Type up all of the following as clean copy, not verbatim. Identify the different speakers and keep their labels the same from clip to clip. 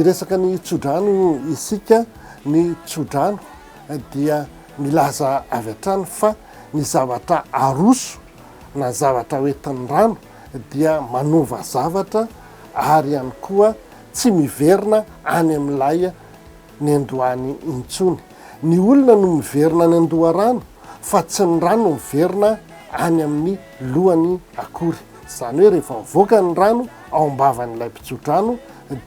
Speaker 1: iresaka ny tsodrano isika, ny tsodrano dia milaza avy hatrany fa ny zavatra aroso na zavatra hoentin'ny rano dia manova zavatra ary ihany koa tsy miverina any amin'ilay ny andohany intsony. Ny olona no miverina ny andoha rano fa tsy ny rano no miverina any amin'ny lohany akory. Zany hoe rehefa mivoaka ny rano ao am-bavan'ilay mpitsodrano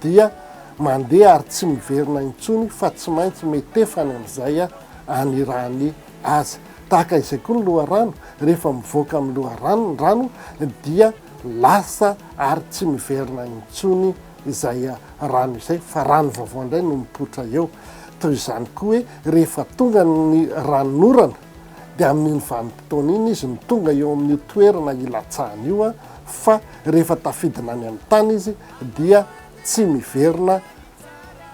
Speaker 1: dia mandeha ary tsy miverina intsony fa tsy maintsy metefany amin'izay anirany azy. Tahaka izay koa ny loharano, rehefa mivoaka amin'ny loharano ny rano dia lasa ary tsy miverina intsony izay rano izay fa rano vaovao indray no mipoitra eo. Toy izany koa hoe rehefa tonga ny ranonorana dia amin'iny vanim-potoana iny izy ny tonga eo amin'ny toerana ilatsahany io fa rehefa tafidina any amin'ny tany izy dia tsy miverina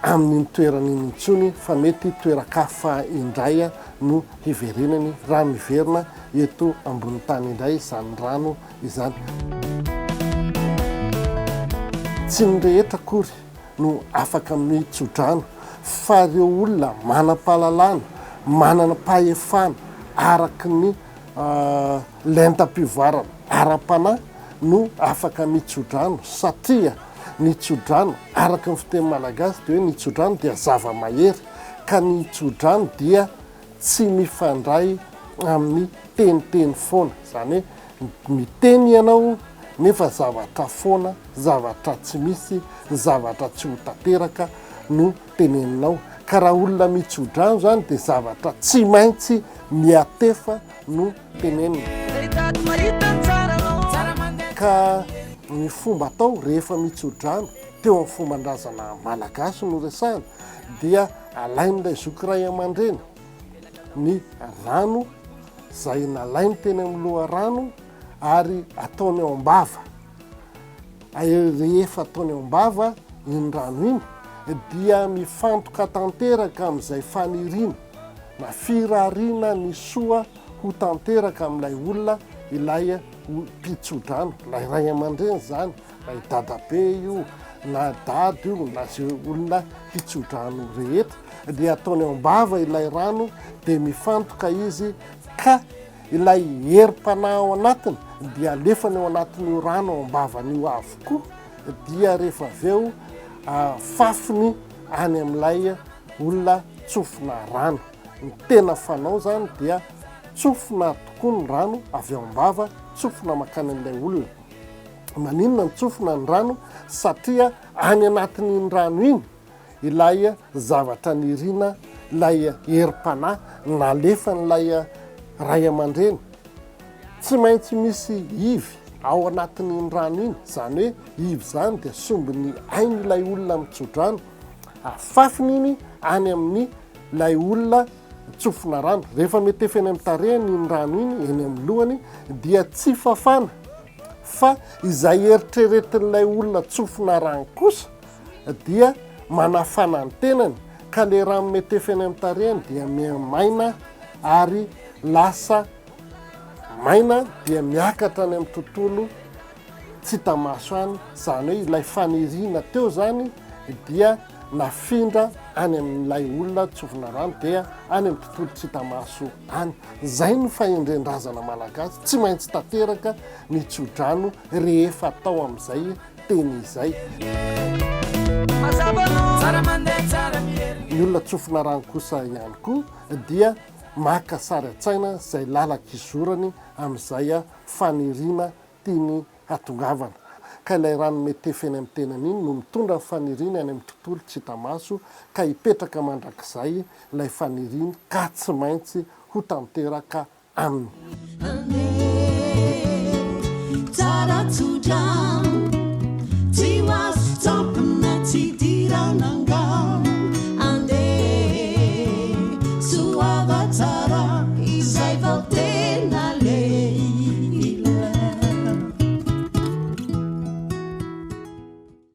Speaker 1: amin'ny toerana iny intsony fa mety toeran-kafa indray no hiverinany raha miverina eto ambony tany indray izany rano izany. Tsy ny rehetra akory no afaka mitsodrano fa ireo olona manam-pahalalana, manana pahefana araky ny lentam-pivoarana ara-panahy no afaka mitsodrano satria ny tsodrano araka ny fiteny malagasy dia hoe ny tsodrano dia zava-mahery ka ny tsodrano dia tsy mifandray amin'ny teniteny foana. Zany hoe miteny ianao nefa zavatra foana, zavatra tsy misy, zavatra tsy ho tanteraka no teneninao. Ka raha olona mitsodrano zany dia zavatra tsy maintsy miatefa no tenenina. Ka ny fomba atao rehefa mitsodrano teo amin'ny fomban-drazana malagasy no resahana dia alain'ilay zoky ray aman-dreny ny rano izay nalainy teny amin'ny loharano ary ataony ao am-bava. Rehefa ataony ao am-bava iny rano iny dia mifantoka tanteraka amin'izay faniriana na firariana ny soa ho tanteraka amin'ilay olona ilay mpitsodrano, ilay ray aman-dreny zany, ilay dadabe io na dady io na zay olona mpitsodrano rehetra dia ataony ao am-bava ilay rano dia mifantoka izy ka ilay herim-panahy ao anatiny dia alefany ao anatin'io rano ao am-bavan'io avokoa dia rehefa avy eo fafiny any amin'ilay olona tsofina rano. Ny tena fanao zany dia tsofina tokoa ny rano avy ao am-bava, tsofina makany amin'ilay olona. Maninona ny tsofina ny rano? Satria any anatin'iny rano iny ilay zavatra niriana, ilay herim-panahy nalefan'ilay ray aman-dreny. Tsy maintsy misy ivy ao anatin'iny rano iny, zany hoe ivy zany dia sombiny ain'ilay olona mitsodrano, afafiny iny any amin'ny ilay olona tsofina rano. Rehefa metefeny amin'ny tarehiny iny rano iny eny amin'ny lohany dia tsy fafana fa izay eritreretin'ilay olona tsofina rano kosa dia manafana ny tenany ka le rano metefeny amin'ny tarehiny dia maina ary lasa maina dia miakatra any amin'ny tontolo tsy tamaso any. Zany hoe ilay faniriana teo zany dia nafindra any amin'ilay olona tsofina rano dia any amin'ny tontolo tsy tamaso any. Zay ny fahendren-drazana malagasy tsy maintsy tanteraka ny tsodrano rehefa atao amin'izay teny izay. Ny olona tsofina rano kosa ihany koa dia maka sary an-tsaina izay lalaka izorany amin'izay faniriana tiany hatongavana. Ka ilay rano metefeny amin'ny tenany iny no mitondra ny faniriana any amin'ny tontolo tsy tamaso ka hipetraka mandrakizay ilay faniriana ka tsy maintsy ho tanteraka aminy.